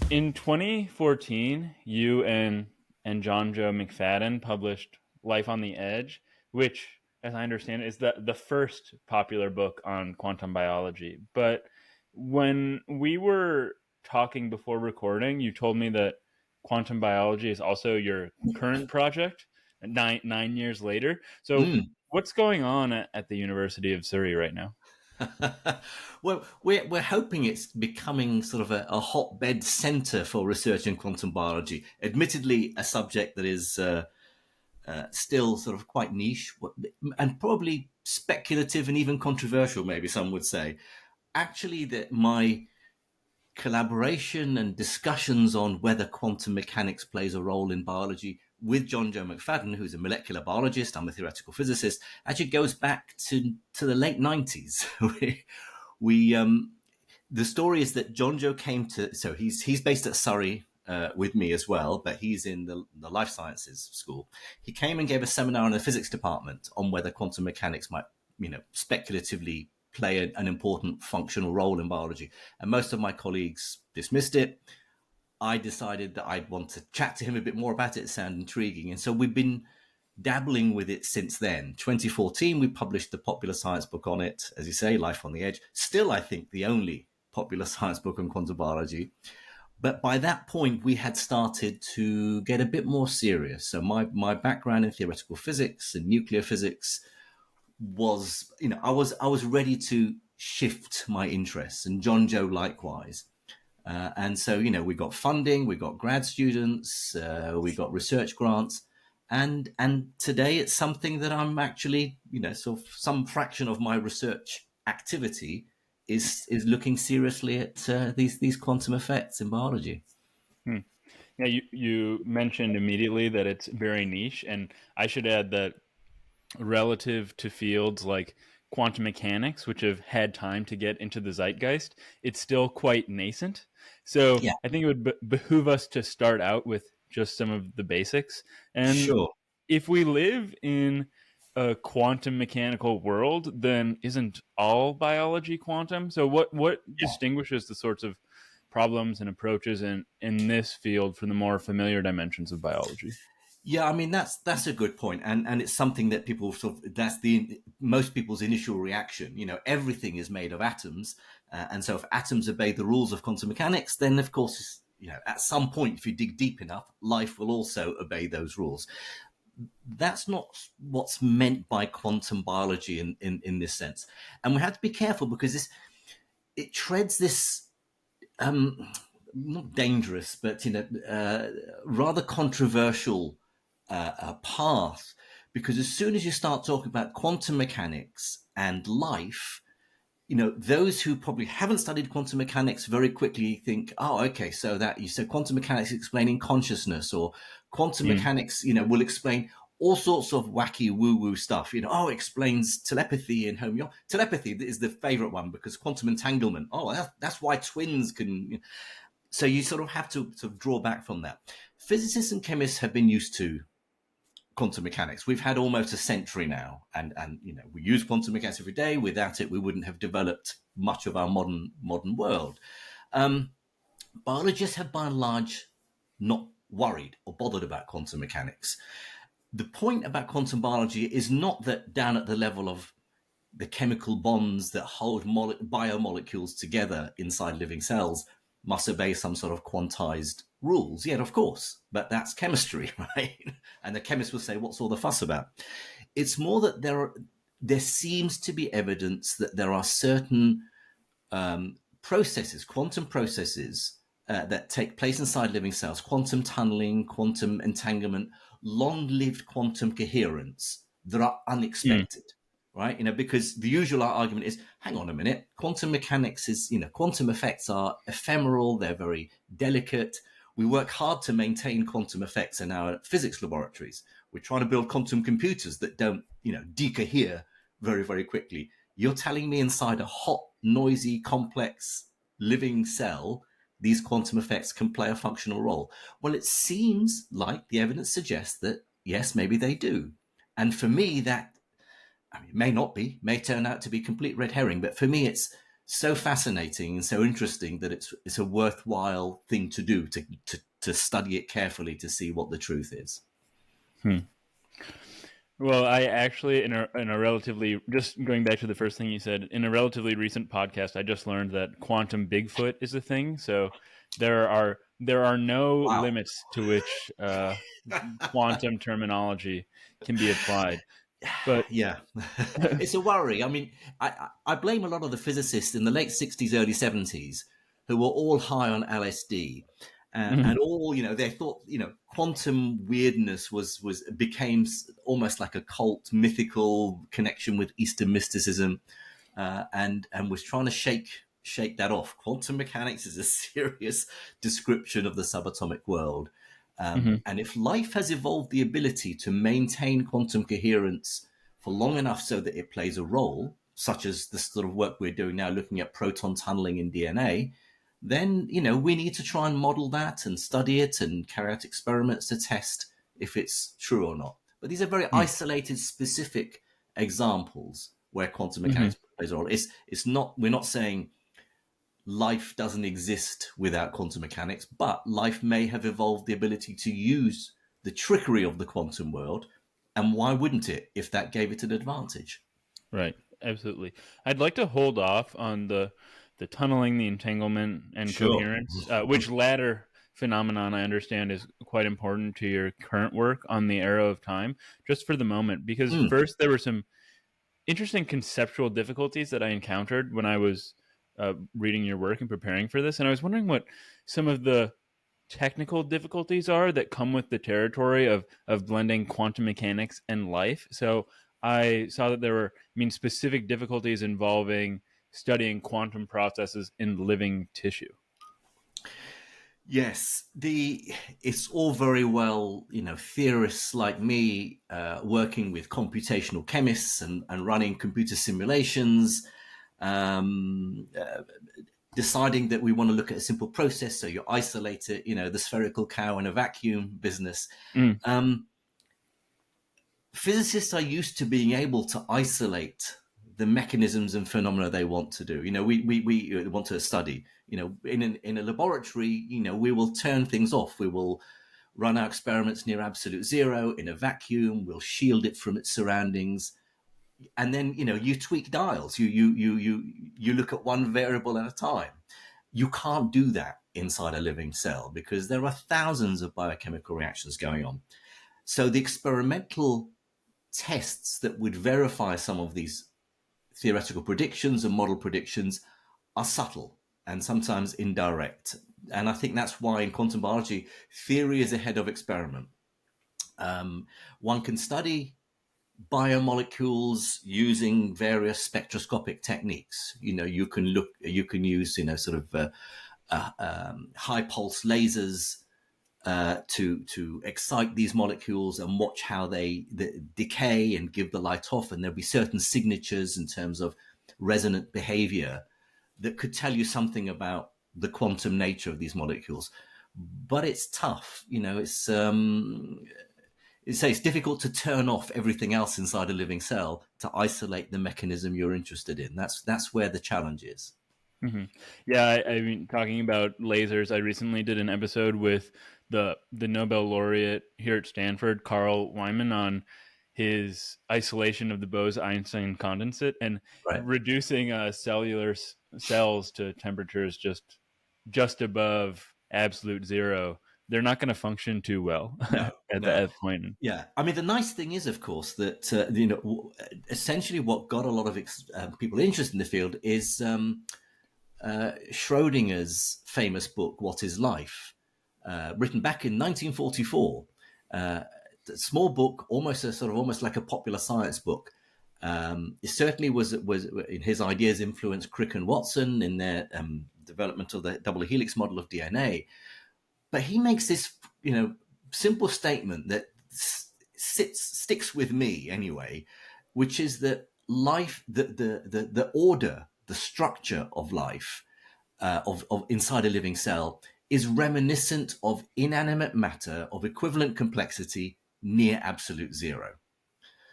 In 2014, you and John Joe McFadden published Life on the Edge, which, as I understand it, is the first popular book on quantum biology. But when we were talking before recording, you told me that quantum biology is also your current project, nine years later. So, Mm. what's going on at the University of Surrey right now? Well, we're hoping it's becoming sort of a hotbed centre for research in quantum biology. Admittedly, a subject that is still sort of quite niche and probably speculative and even controversial, maybe some would say. Actually, that my collaboration and discussions on whether quantum mechanics plays a role in biology with John Joe McFadden, who's a molecular biologist, I'm a theoretical physicist, actually goes back to the late 90s. we The story is that John Joe came to, so he's based at Surrey with me as well, but he's in the life sciences school. He came and gave a seminar in the physics department on whether quantum mechanics might, speculatively play an important functional role in biology. And most of my colleagues dismissed it. I decided that I'd want to chat to him a bit more about it. It sounded intriguing. And so we've been dabbling with it since then. 2014, we published the popular science book on it, as you say, Life on the Edge. Still, I think, the only popular science book on quantum biology. But by that point, we had started to get a bit more serious. So my background in theoretical physics and nuclear physics was, I was ready to shift my interests, and John Joe likewise. And so, we got funding, we got grad students, we got research grants, and today it's something that I'm actually, sort of some fraction of my research activity is looking seriously at these quantum effects in biology. Hmm. Yeah, you mentioned immediately that it's very niche, and I should add that relative to fields like quantum mechanics, which have had time to get into the zeitgeist, it's still quite nascent. So Yeah, I think it would behoove us to start out with just some of the basics. And sure. if we live in a quantum mechanical world, then isn't all biology quantum? So what distinguishes the sorts of problems and approaches in this field from the more familiar dimensions of biology? Yeah, I mean that's a good point, and it's something that people sort of that's the most people's initial reaction. Everything is made of atoms, and so if atoms obey the rules of quantum mechanics, then of course, at some point, if you dig deep enough, life will also obey those rules. That's not what's meant by quantum biology in this sense, and we have to be careful because it treads this not dangerous, but rather controversial path, because as soon as you start talking about quantum mechanics and life, those who probably haven't studied quantum mechanics very quickly think, oh, okay, so that you said quantum mechanics explaining consciousness, or quantum Mm. mechanics, will explain all sorts of wacky woo-woo stuff. Oh, it explains telepathy and telepathy is the favorite one because quantum entanglement. Oh, that's why twins can. So you sort of have to sort of draw back from that. Physicists and chemists have been used to quantum mechanics. We've had almost a century now, and we use quantum mechanics every day. Without it, we wouldn't have developed much of our modern world. Um, Biologists have, by and large, not worried or bothered about quantum mechanics. The point about quantum biology is not that down at the level of the chemical bonds that hold biomolecules together inside living cells must obey some sort of quantized rules. Yet, of course, but that's chemistry, right? And the chemist will say, what's all the fuss about? It's more that there seems to be evidence that there are certain processes, quantum processes, that take place inside living cells, quantum tunneling, quantum entanglement, long-lived quantum coherence that are Mm. unexpected, right? Because the usual argument is, hang on a minute, quantum mechanics is, quantum effects are ephemeral, they're very delicate. We work hard to maintain quantum effects in our physics laboratories. We're trying to build quantum computers that don't, decohere very, very quickly. You're telling me inside a hot, noisy, complex living cell, these quantum effects can play a functional role? Well, it seems like the evidence suggests that, yes, maybe they do. And for me, that, I mean, may not be, may turn out to be complete red herring, but for me, it's so fascinating and so interesting that it's a worthwhile thing to do, to study it carefully to see what the truth is. Hmm. Well, I actually, in a relatively, just going back to the first thing you said, in a relatively recent podcast, I just learned that quantum Bigfoot is a thing. So there are no Wow. limits to which quantum terminology can be applied. But Yeah, it's a worry. I mean, I blame a lot of the physicists in the late 60s, early 70s who were all high on LSD. And all, they thought, quantum weirdness became almost like a cult, mythical connection with Eastern mysticism, and was trying to shake that off. Quantum mechanics is a serious description of the subatomic world. And if life has evolved the ability to maintain quantum coherence for long enough so that it plays a role, such as the sort of work we're doing now, looking at proton tunneling in DNA, then, we need to try and model that and study it and carry out experiments to test if it's true or not. But these are very isolated, specific examples where quantum mechanics plays a role. It's not, we're not saying life doesn't exist without quantum mechanics, but life may have evolved the ability to use the trickery of the quantum world. And why wouldn't it if that gave it an advantage? Right, absolutely. I'd like to hold off on the tunneling, the entanglement, and Sure. coherence, which latter phenomenon I understand is quite important to your current work on the arrow of time, just for the moment, because first there were some interesting conceptual difficulties that I encountered when I was reading your work and preparing for this, and I was wondering what some of the technical difficulties are that come with the territory of blending quantum mechanics and life. So I saw that there were, specific difficulties involving studying quantum processes in living tissue. Yes, it's all very well, theorists like me working with computational chemists and running computer simulations, um, uh, deciding that we want to look at a simple process. So you isolate it, the spherical cow in a vacuum business. Mm. Physicists are used to being able to isolate the mechanisms and phenomena they want to do. We want to study. In a laboratory, we will turn things off. We will run our experiments near absolute zero in a vacuum. We'll shield it from its surroundings, and then you tweak dials. You look at one variable at a time. You can't do that inside a living cell because there are thousands of biochemical reactions going on. So the experimental tests that would verify some of these theoretical predictions and model predictions are subtle and sometimes indirect. And I think that's why in quantum biology, theory is ahead of experiment. One can study biomolecules using various spectroscopic techniques. You can use, high pulse lasers to excite these molecules and watch how they decay and give the light off. And there'll be certain signatures in terms of resonant behavior that could tell you something about the quantum nature of these molecules. But it's tough. It's difficult to turn off everything else inside a living cell to isolate the mechanism you're interested in. That's where the challenge is. Mm-hmm. Yeah, talking about lasers, I recently did an episode with the Nobel laureate here at Stanford, Carl Wyman, on his isolation of the Bose-Einstein condensate and Right. reducing cellular cells to temperatures just above absolute zero. They're not going to function too well at that point. Yeah, I mean, the nice thing is, of course, that essentially what got a lot of people interested in the field is Schrodinger's famous book, What is Life? Written back in 1944. A small book, almost like a popular science book. It certainly was in his ideas influenced Crick and Watson in their development of the double helix model of DNA. But he makes this, simple statement that sticks with me anyway, which is that life, the order, the structure of life, of inside a living cell is reminiscent of inanimate matter of equivalent complexity near absolute zero.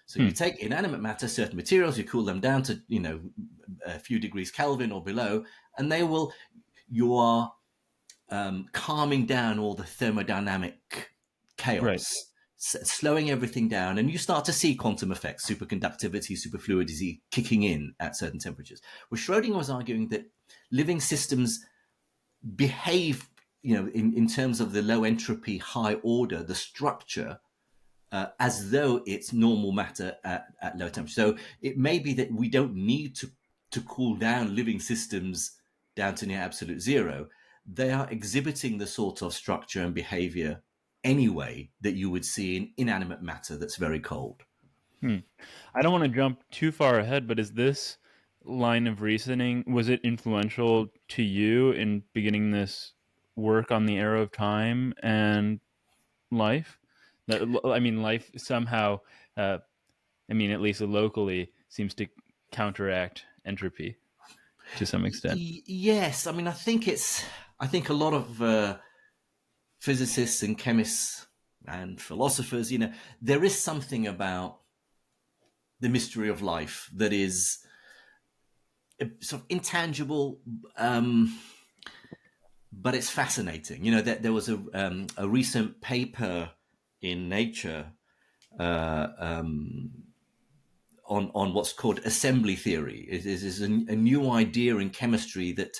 So you take inanimate matter, certain materials, you cool them down to, a few degrees Kelvin or below, and you are calming down all the thermodynamic Right. chaos, slowing everything down, and you start to see quantum effects, superconductivity, superfluidity kicking in at certain temperatures. Well, Schrodinger was arguing that living systems behave, in terms of the low entropy, high order, the structure, as though it's normal matter at low temperature. So it may be that we don't need to cool down living systems down to near absolute zero. They are exhibiting the sort of structure and behavior anyway that you would see in inanimate matter that's very cold. I don't want to jump too far ahead, but is this line of reasoning, was it influential to you in beginning this work on the arrow of time and life? Life somehow, at least locally, seems to counteract entropy to some extent. Yes, I think a lot of physicists and chemists and philosophers, there is something about the mystery of life that is sort of intangible, but it's fascinating. There was a recent paper in Nature on what's called assembly theory. It is a new idea in chemistry that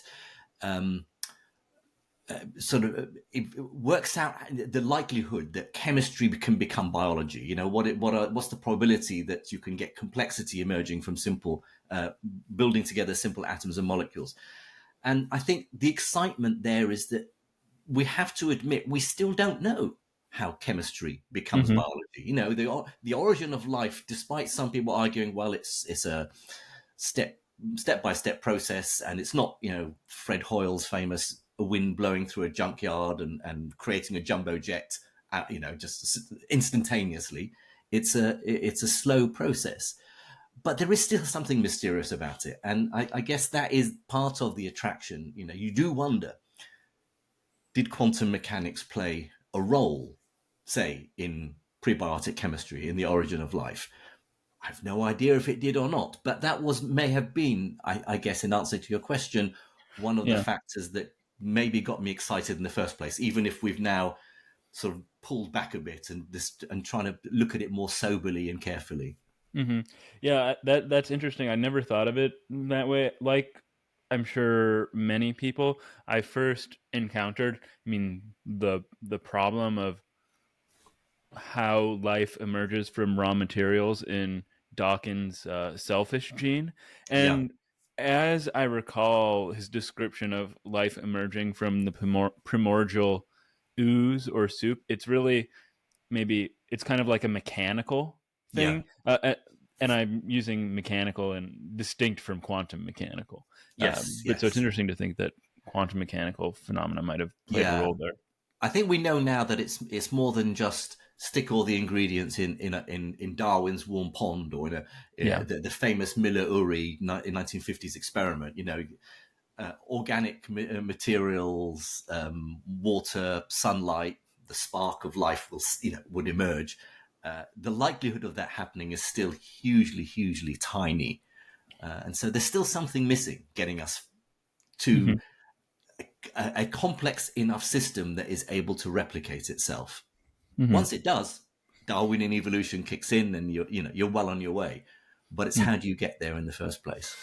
it works out the likelihood that chemistry can become biology. What's the probability that you can get complexity emerging from simple building together simple atoms and molecules? And I think the excitement there is that we have to admit we still don't know how chemistry becomes biology. The origin of life, despite some people arguing, well, it's a step-by-step process, and it's not, Fred Hoyle's famous wind blowing through a junkyard and creating a jumbo jet, just instantaneously. It's a slow process. But there is still something mysterious about it. And I guess that is part of the attraction. You do wonder, did quantum mechanics play a role, say, in prebiotic chemistry, in the origin of life? I have no idea if it did or not. But that may have been, I guess, in answer to your question, one of the factors that maybe got me excited in the first place, even if we've now sort of pulled back a bit and trying to look at it more soberly and carefully. Mm-hmm. Yeah, that's interesting. I never thought of it that way. Like, I'm sure many people, I first encountered, the problem of how life emerges from raw materials in Dawkins' selfish gene. And as I recall his description of life emerging from the primordial ooze or soup, it's really it's kind of like a mechanical thing. And I'm using mechanical and distinct from quantum mechanical. But so it's interesting to think that quantum mechanical phenomena might have played a role there. I think we know now that it's more than just stick all the ingredients in Darwin's warm pond, or the famous Miller-Urey in 1950s experiment. Organic materials, water, sunlight, the spark of life would emerge. The likelihood of that happening is still hugely, hugely tiny. And so there's still something missing getting us to a complex enough system that is able to replicate itself. Once it does, Darwinian evolution kicks in and you're well on your way. But it's how do you get there in the first place?